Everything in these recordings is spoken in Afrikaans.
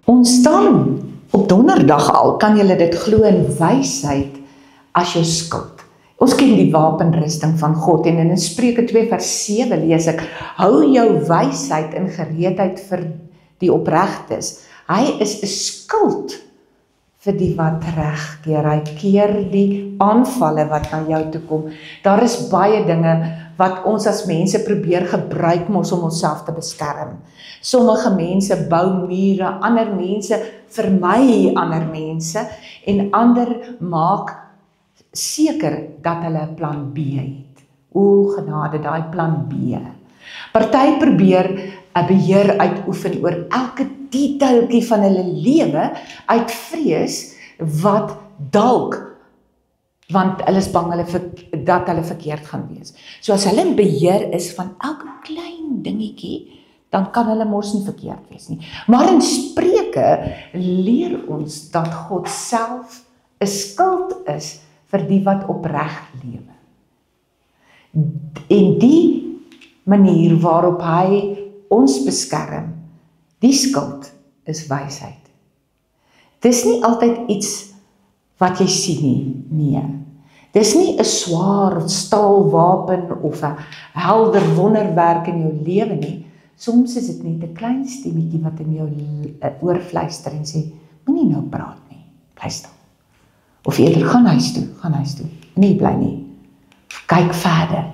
Ons staan op donderdag al, kan julle dit glo, in wysheid as jou skild. Ons ken die wapenrusting van God en in Spreuke 2 vers 7 lees ek, hou jou wysheid in gereedheid vir die opregtes. Hy is 'n skild vir die wat reg keer. Hy keer die aanvalle wat na jou toe kom. Daar is baie dinge wat ons as mense probeer gebruik om onsself te beskerm. Sommige mense bou mure, ander mense vermy ander mense en ander maak seker dat hulle 'n plan B het. O genade, daai plan B. Party probeer 'n beheer uitoefen oor elke detailtjie van hulle lewe uit vrees wat dalk, want hulle is bang dat hulle verkeerd gaan wees. So as hulle in beheer is van elke klein dingetjie, dan kan hulle mos nie verkeerd wees nie. Maar in Spreuke leer ons dat God self 'n skild is vir die wat opreg lewe. En die manier waarop hy ons beskerm, die skild is wysheid. Dis nie altyd iets wat jy sien nie, nee. Dis nie 'n swaar staalwapen of 'n helder wonderwerk in jou lewe nie. Soms is dit net 'n klein stemmetjie wat in jou oorfluister en sê, moenie nou praat nie, bly stil. Of eerder, gaan huis toe, nie bly nie. Kyk verder.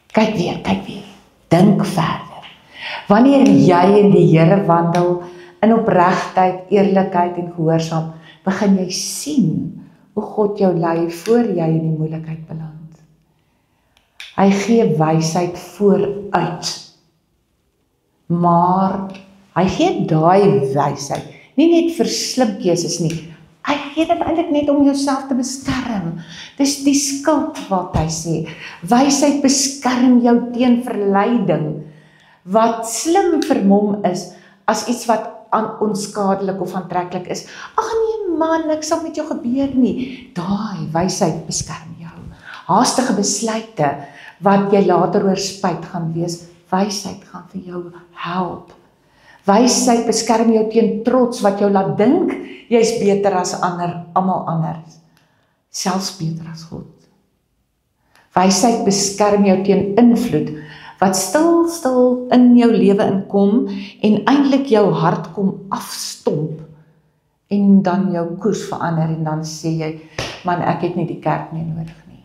Kyk weer, dink verder. Wanneer jy in die Here wandel, in opregtheid, eerlikheid en gehoorsaam, begin jy sien hoe God jou lei voor jy in die moeilikheid beland. Hy gee wysheid vooruit. Maar hy gee daai wysheid nie net vir slim keuses nie. Hy gee dit eintlik net om jouself te beskerm. Dis die skild wat hy sê. Wysheid beskerm jou teen verleiding. Wat slim vermom is as iets wat onskadelik of aantreklik is. Ag nee man, niks sal met jou gebeur nie. Daai wysheid beskerm jou. Haastige besluite wat jy later oor spyt gaan wees, wysheid gaan vir jou help. Wysheid beskerm jou teen trots wat jou laat dink jy's beter as almal anders, selfs beter as God. Wysheid beskerm jou teen invloed wat stil in jou lewe inkom en eintlik jou hart kom afstomp en dan jou koers verander en dan sê jy, man, ek het nie die kerk meer nodig nie.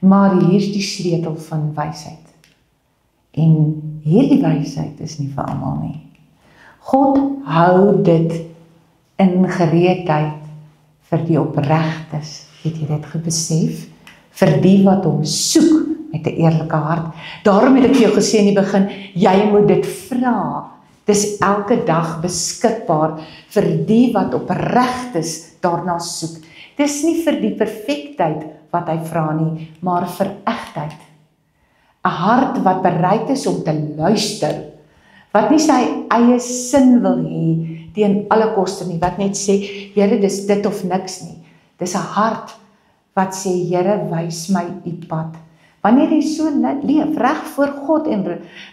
Maar hier is die sleutel van wysheid. En hierdie wysheid is nie vir almal nie. God hou dit in gereedheid vir die opregtes. Het jy dit besef? Vir die wat hom soek met 'n eerlike hart. Daarom het ek vir jou gesê in die begin, jy moet dit vra. Dis elke dag beskikbaar vir die wat opregtes daarna soek. Dis nie vir die perfektheid wat hy vra nie, maar vir egtheid. 'n Hart wat bereid is om te luister, wat nie sy eie sin wil hê teen alle koste nie, wat net sê, Here, dis dit of niks nie. Dis 'n hart wat sê, Here, wys my u pad. Wanneer jy so leef, reg voor God en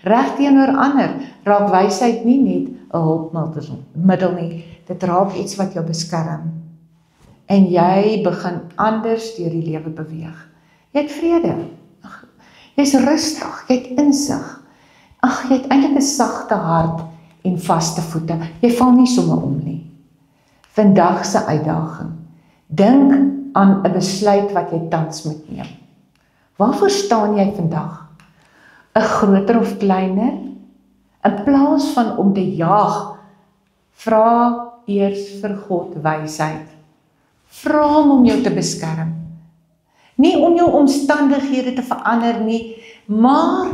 reg teenoor ander, raak wysheid nie net 'n hulpmiddel nie, dit raak iets wat jou beskerm. En jy begin anders deur die lewe beweeg. Jy het vrede, jy's rustig, jy het insig. Ag, jy het eintlik 'n sagte hart en vaste voete. Jy val nie sommer om nie. Vandag se uitdaging. Dink aan 'n besluit wat jy tans moet neem. Waarvoor staan jy vandag? 'n Groter of kleiner? In plaas van om te jaag, vra eers vir God wysheid. Vra hom om jou te beskerm. Nie om jou omstandighede te verander nie, maar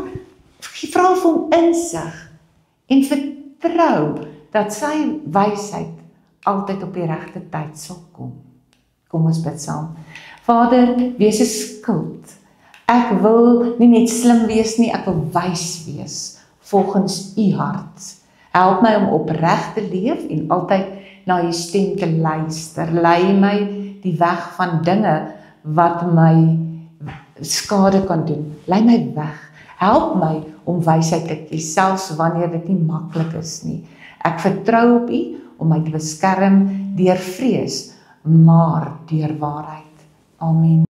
vra vir hom insig en vertrou dat sy wysheid altyd op die regte tyd sal kom. Kom ons bid saam. Vader, wees 'n skild. Ek wil nie net slim wees nie, ek wil wys wees volgens u hart. Help my om opreg te leef en altyd na u stem te luister. Lei my die weg van dinge wat my skade kan doen. Lei my weg. Help my om wysheid te kies, selfs wanneer dit nie maklik is nie. Ek vertrou op U om my te beskerm deur vrees, maar deur waarheid. Amen.